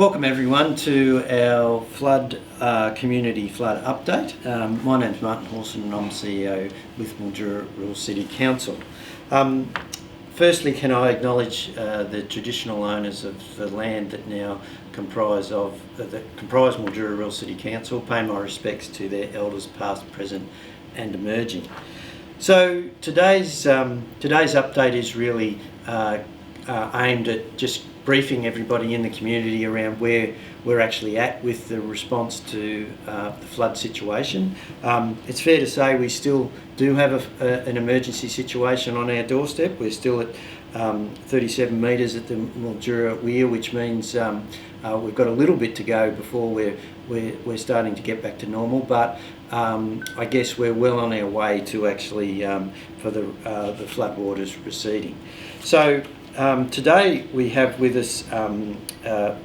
Welcome everyone to our community flood update. My name's Martin Hawson and I'm CEO with Mildura Rural City Council. Firstly, can I acknowledge the traditional owners of the land that now comprise Mildura Rural City Council, pay my respects to their elders past, present and emerging. So today's update is really aimed at just briefing everybody in the community around where we're actually at with the response to the flood situation. It's fair to say we still do have an emergency situation on our doorstep. We're still at 37 metres at the Mildura Weir, which means we've got a little bit to go before we're starting to get back to normal, but I guess we're well on our way to actually for the flood waters receding. So today we have with us our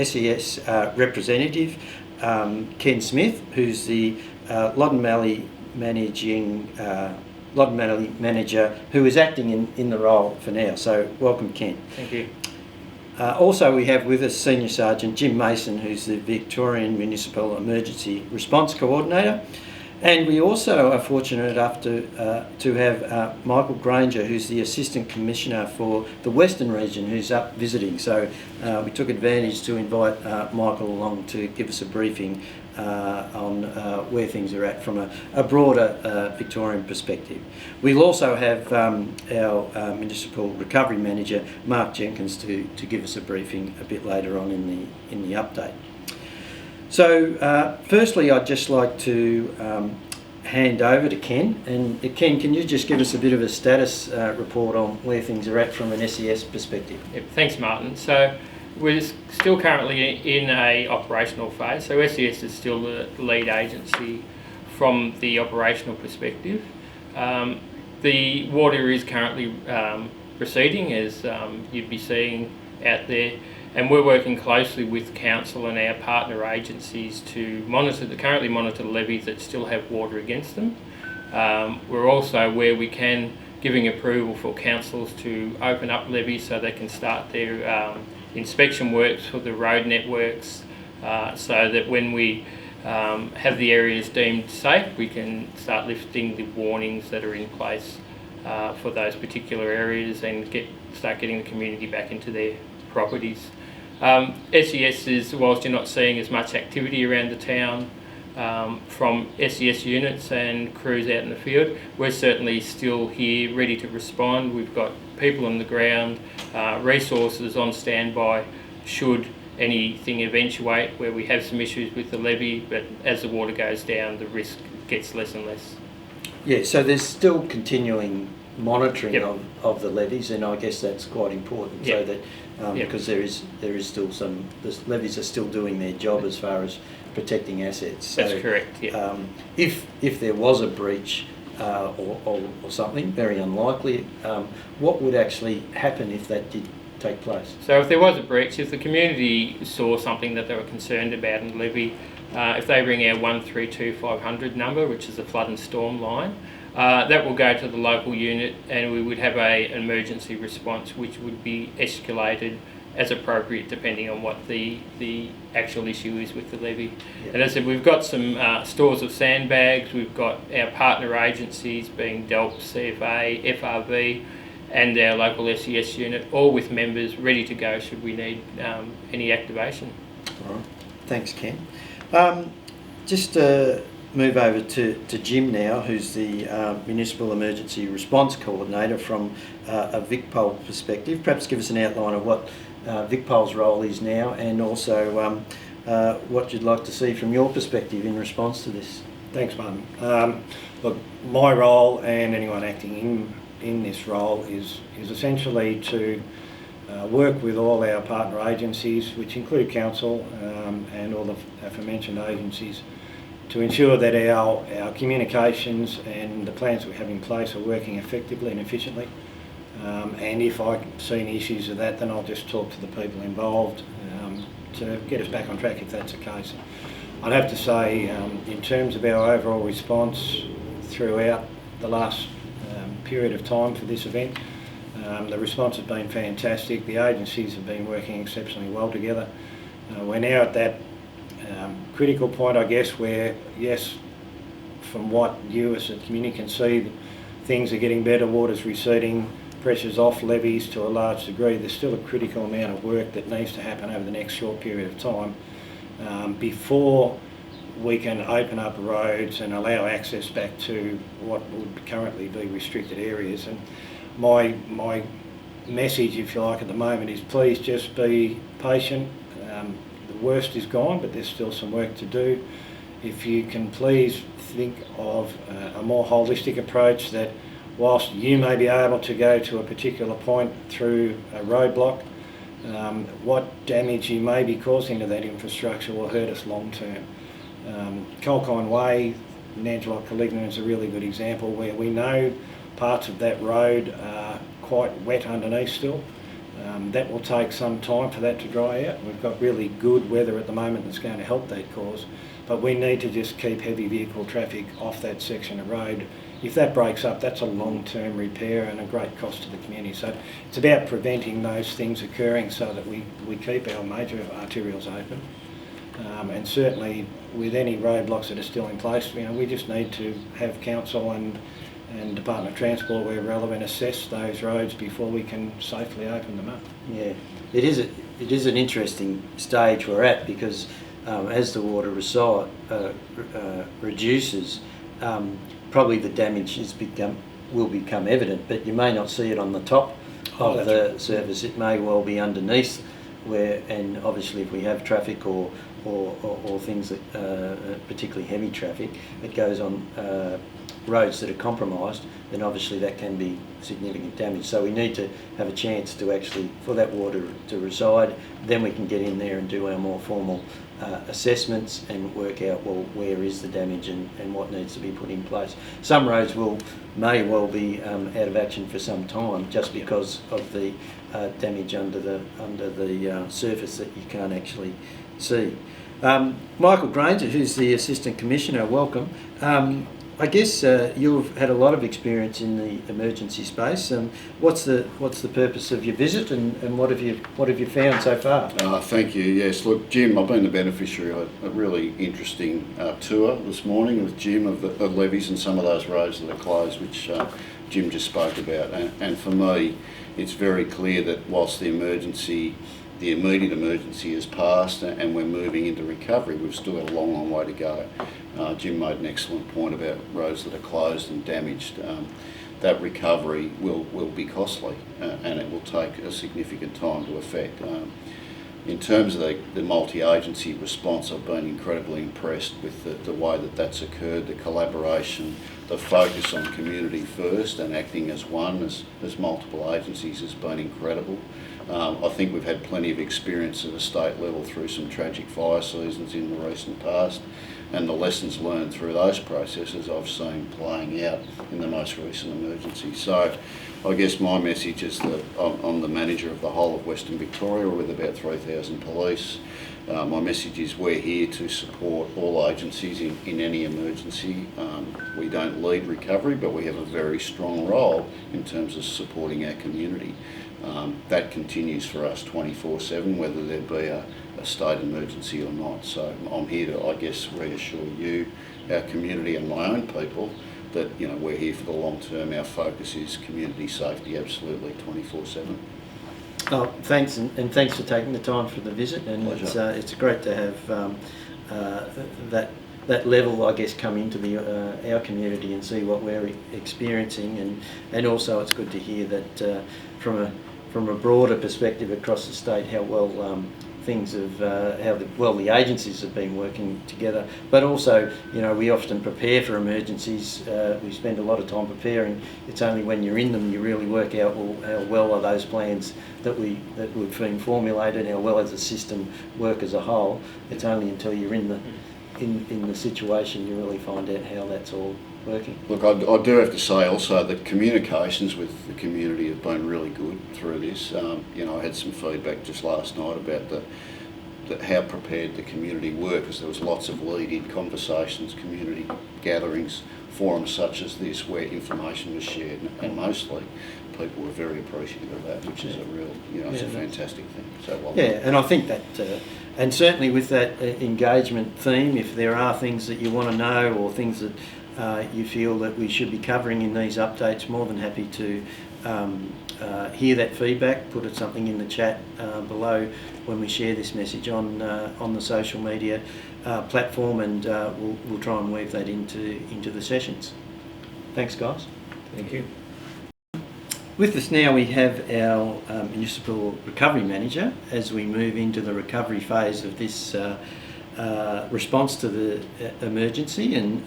SES representative, Ken Smith, who's the Loddon Valley manager, who is acting in the role for now. So welcome, Ken. Thank you. Also we have with us Senior Sergeant Jim Mason, who's the Victorian Municipal Emergency Response Coordinator. And we also are fortunate enough to have Michael Grainger, who's the Assistant Commissioner for the Western region, who's up visiting. So we took advantage to invite Michael along to give us a briefing on where things are at from a broader Victorian perspective. We'll also have our Municipal Recovery Manager, Mark Jenkins, to give us a briefing a bit later on in the update. So firstly, I'd just like to hand over to Ken. And Ken, can you just give us a bit of a status report on where things are at from an SES perspective? Yep, thanks, Martin. So we're still currently in a operational phase. So SES is still the lead agency from the operational perspective. The water is currently receding, as you'd be seeing out there. And we're working closely with Council and our partner agencies to currently monitor the levees that still have water against them. We're also, where we can, giving approval for councils to open up levees so they can start their inspection works for the road networks, so that when we have the areas deemed safe, we can start lifting the warnings that are in place for those particular areas and start getting the community back into their properties. SES is, whilst you're not seeing as much activity around the town from SES units and crews out in the field, we're certainly still here ready to respond. We've got people on the ground, resources on standby should anything eventuate where we have some issues with the levee, but as the water goes down, the risk gets less and less. Yeah, so there's still continuing monitoring Yep. of the levees, and I guess that's quite important. Yep. So that because there is still the levees are still doing their job as far as protecting assets. So, that's correct. Yeah. If there was a breach or something, very unlikely, what would actually happen if that did take place? So if there was a breach, if the community saw something that they were concerned about in the levee, if they ring our 132500 number, which is the flood and storm line, that will go to the local unit, and we would have an emergency response which would be escalated as appropriate depending on what the actual issue is with the levee. Yep. And as I said, we've got some stores of sandbags, we've got our partner agencies being DELP, CFA, FRV and our local SES unit, all with members ready to go should we need any activation. All right. Thanks, Ken. Just move over to Jim now, who's the Municipal Emergency Response Coordinator from a VicPol perspective. Perhaps give us an outline of what VicPol's role is now, and also what you'd like to see from your perspective in response to this. Thanks, Martin. Look, my role and anyone acting in this role is essentially to work with all our partner agencies, which include Council and all the aforementioned agencies, to ensure that our communications and the plans we have in place are working effectively and efficiently. And if I see any issues with that, then I'll just talk to the people involved to get us back on track if that's the case. I'd have to say, in terms of our overall response throughout the last period of time for this event, the response has been fantastic. The agencies have been working exceptionally well together. We're now at that critical point, I guess, where, yes, from what you as a community can see, things are getting better, water's receding, pressure's off levees to a large degree. There's still a critical amount of work that needs to happen over the next short period of time before we can open up roads and allow access back to what would currently be restricted areas. And my message, if you like, at the moment is please just be patient. The worst is gone, but there's still some work to do. If you can please think of a more holistic approach that whilst you may be able to go to a particular point through a roadblock, what damage you may be causing to that infrastructure will hurt us long term. Colquhoun Way, Nangelot Calignan is a really good example where we know parts of that road are quite wet underneath still. That will take some time for that to dry out. We've got really good weather at the moment that's going to help that cause, but we need to just keep heavy vehicle traffic off that section of road. If that breaks up, that's a long-term repair and a great cost to the community. So it's about preventing those things occurring so that we keep our major arterials open. And certainly with any roadblocks that are still in place, we just need to have council and Department of Transport, where relevant, assess those roads before we can safely open them up. Yeah, it is an interesting stage we're at, because as the water reduces, probably the damage will become evident, but you may not see it on the top of the surface. It may well be underneath, and obviously if we have traffic or things that particularly heavy traffic that goes on roads that are compromised, then obviously that can be significant damage. So we need to have a chance to actually, for that water to reside, then we can get in there and do our more formal assessments and work out, well, where is the damage and what needs to be put in place. Some roads may well be out of action for some time just because of the damage under the surface that you can't actually see. Michael Grainger, who's the Assistant Commissioner, welcome. I guess you've had a lot of experience in the emergency space. What's the purpose of your visit, and what have you found so far? Thank you. Yes, look, Jim, I've been the beneficiary of a really interesting tour this morning with Jim of the levees and some of those roads that are closed, which Jim just spoke about. And for me, it's very clear that whilst the immediate emergency has passed and we're moving into recovery, we've still got a long way to go. Jim made an excellent point about roads that are closed and damaged. That recovery will be costly and it will take a significant time to effect. In terms of the multi-agency response, I've been incredibly impressed with the way that that's occurred, the collaboration, the focus on community first and acting as one, as multiple agencies, has been incredible. I think we've had plenty of experience at a state level through some tragic fire seasons in the recent past, and the lessons learned through those processes I've seen playing out in the most recent emergency. So I guess my message is that I'm the manager of the whole of Western Victoria with about 3,000 police. My message is we're here to support all agencies in any emergency. We don't lead recovery, but we have a very strong role in terms of supporting our community. That continues for us 24/7, whether there be a state emergency or not. So I'm here to, I guess, reassure you, our community and my own people that we're here for the long term. Our focus is community safety, absolutely 24/7. Oh, thanks, and thanks for taking the time for the visit. And it's great to have that level, I guess, come into our community and see what we're experiencing, and also it's good to hear that from a broader perspective across the state, how well things have, the agencies have been working together. But also, we often prepare for emergencies. We spend a lot of time preparing. It's only when you're in them you really work out, well, how well are those plans that we've been formulated, how well does the system work as a whole. It's only until you're in the situation you really find out how that's all working. Look, I do have to say also that communications with the community have been really good through this. I had some feedback just last night about how prepared the community were, because there was lots of lead-in conversations, community gatherings, forums such as this where information was shared, and mostly people were very appreciative of that, which is a real, it's a fantastic thing. So well yeah, and I think that, and certainly with that engagement theme, if there are things that you want to know or things that you feel that we should be covering in these updates, more than happy to hear that feedback. Put something in the chat below when we share this message on the social media platform, and we'll try and weave that into the sessions. Thanks, guys. Thank you. With us now we have our Municipal Recovery Manager as we move into the recovery phase of this response to the emergency, and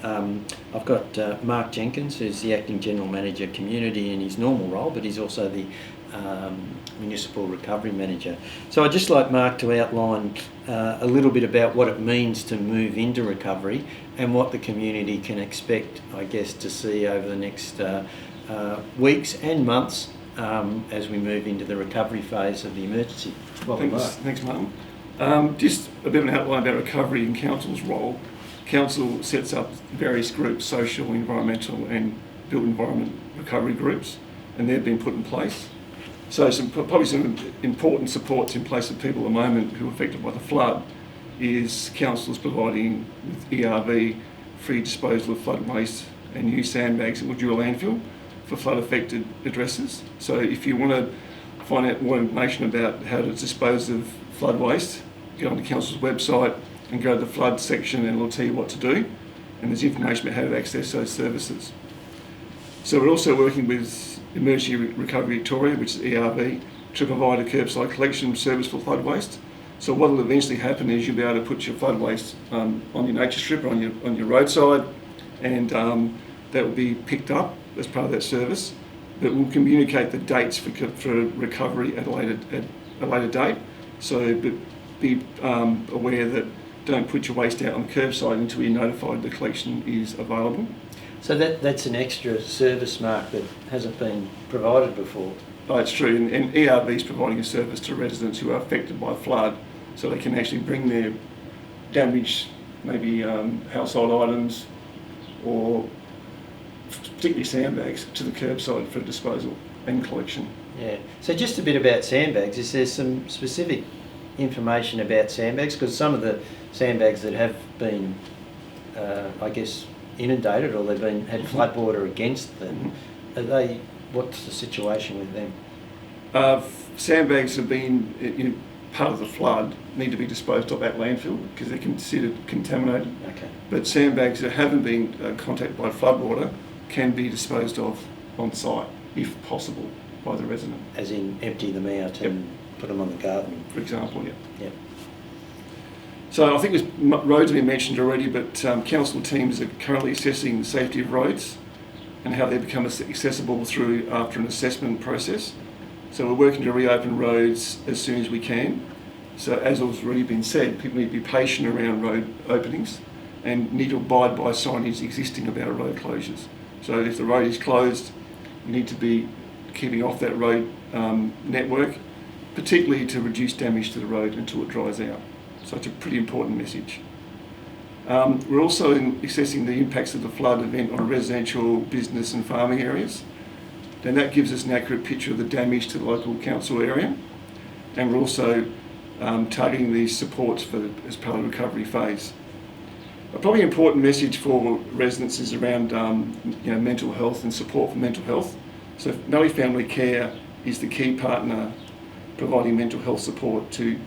I've got Mark Jenkins, who's the Acting General Manager Community in his normal role, but he's also the Municipal Recovery Manager. So I'd just like Mark to outline a little bit about what it means to move into recovery and what the community can expect, I guess, to see over the next weeks and months as we move into the recovery phase of the emergency. Welcome, Mark. Thanks, Martin. Just a bit of an outline about recovery and Council's role. Council sets up various groups, social, environmental and built environment recovery groups, and they've been put in place. So probably some important supports in place for people at the moment who are affected by the flood is Council is providing with ERV free disposal of flood waste and new sandbags at Mildura landfill for flood affected addresses. So if you want to find out more information about how to dispose of flood waste, go on the Council's website and go to the flood section and it'll tell you what to do, and there's information about how to access those services. So we're also working with Emergency Recovery Victoria, which is ERV, to provide a curbside collection service for flood waste. So what will eventually happen is you'll be able to put your flood waste on your nature strip or on your roadside, and that will be picked up as part of that service. But we'll communicate the dates for recovery at a later date. So be aware that don't put your waste out on the curbside until you're notified the collection is available. So that's an extra service, Mark, that hasn't been provided before. Oh, it's true, and ERV is providing a service to residents who are affected by flood, so they can actually bring their damaged, maybe household items or particularly sandbags, to the curbside for disposal and collection. Yeah. So just a bit about sandbags. Is there some specific information about sandbags? Because some of the sandbags that have been, I guess, inundated or they've had floodwater against them, what's the situation with them? Sandbags have been part of the flood, need to be disposed of at landfill because they're considered contaminated. Okay. But sandbags that haven't been contacted by floodwater can be disposed of on site if possible by the resident. As in empty them out and put them on the garden? For example, yeah. Yep. So I think roads have been mentioned already, but council teams are currently assessing the safety of roads and how they become accessible after an assessment process. So we're working to reopen roads as soon as we can. So as has already been said, people need to be patient around road openings and need to abide by signage existing about road closures. So if the road is closed, you need to be keeping off that road network, particularly to reduce damage to the road until it dries out. So it's a pretty important message. We're also assessing the impacts of the flood event on residential, business and farming areas. Then that gives us an accurate picture of the damage to the local council area. And we're also targeting these supports as part of the recovery phase. A probably important message for residents is around mental health and support for mental health. So Nellie Family Care is the key partner providing mental health support to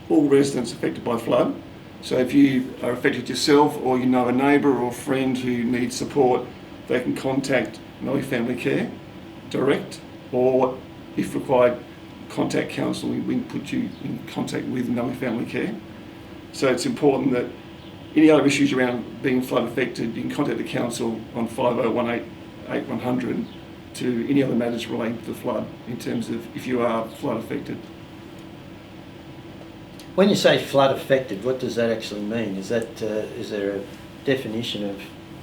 all residents affected by flood. So if you are affected yourself or you know a neighbour or friend who needs support, they can contact Nellie Family Care direct, or if required, contact council. We can put you in contact with Nellie Family Care. So it's important that any other issues around being flood affected, you can contact the council on 5018 8100 to any other matters relating to the flood in terms of if you are flood affected. When you say flood affected, what does that actually mean? Is there a definition of,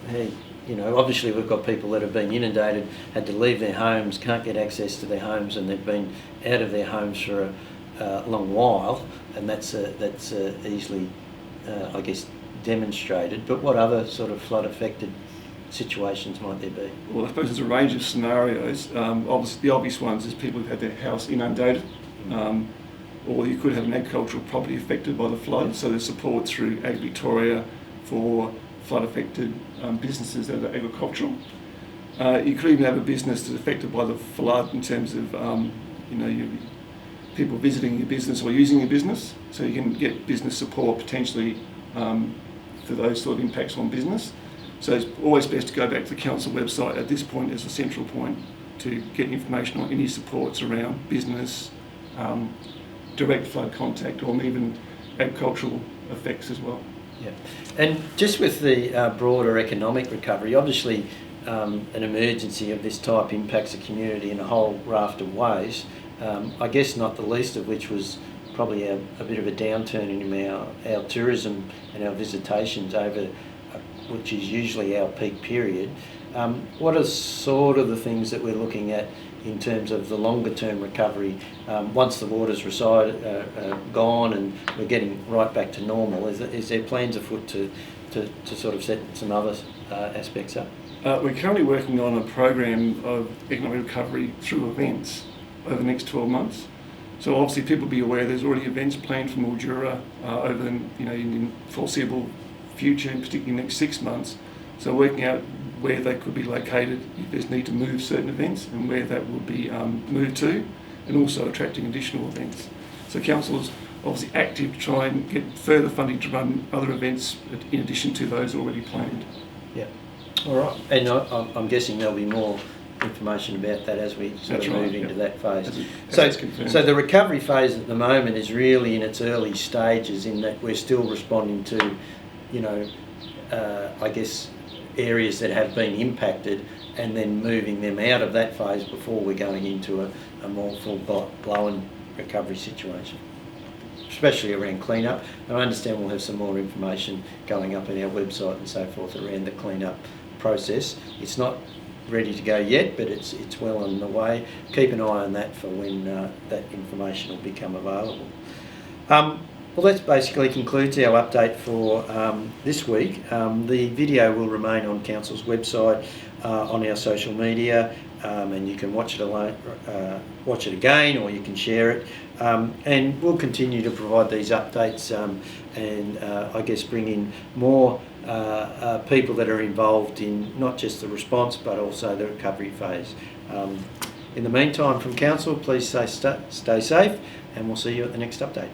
hey, obviously we've got people that have been inundated, had to leave their homes, can't get access to their homes, and they've been out of their homes for a long while, and that's easily, I guess, demonstrated. But what other sort of flood affected situations might there be? Well, I suppose there's a range of scenarios. Obviously, the obvious ones is people who've had their house inundated, or you could have an agricultural property affected by the flood. So there's support through Ag Victoria for flood-affected businesses that are agricultural. You could even have a business that's affected by the flood in terms of, people visiting your business or using your business. So you can get business support potentially for those sort of impacts on business. So it's always best to go back to the council website at this point as a central point to get information on any supports around business, direct flood contact, or even agricultural effects as well. Yeah, and just with the broader economic recovery, obviously an emergency of this type impacts the community in a whole raft of ways. I guess not the least of which was probably a bit of a downturn in our tourism and our visitations over, which is usually our peak period. What are sort of the things that we're looking at in terms of the longer term recovery once the water's gone and we're getting right back to normal? Is there plans afoot to sort of set some other aspects up? We're currently working on a program of economic recovery through events over the next 12 months. So obviously people be aware there's already events planned for Mildura over the in foreseeable future, particularly next 6 months. So working out where they could be located, if there's need to move certain events and where that will be moved to, and also attracting additional events. So council is obviously active to try and get further funding to run other events in addition to those already planned. Yeah. All right. And I'm guessing there'll be more information about that as we sort of move into that phase. So the recovery phase at the moment is really in its early stages, in that we're still responding to, I guess, areas that have been impacted, and then moving them out of that phase before we're going into a more full-blown recovery situation, especially around clean-up. And I understand we'll have some more information going up on our website and so forth around the clean-up process. It's not ready to go yet, but it's well on the way. Keep an eye on that for when that information will become available. Well, that basically concludes our update for this week. The video will remain on Council's website, on our social media, and you can watch it again, or you can share it. And we'll continue to provide these updates and I guess bring in more people that are involved in not just the response but also the recovery phase. In the meantime, from Council, please stay safe, and we'll see you at the next update.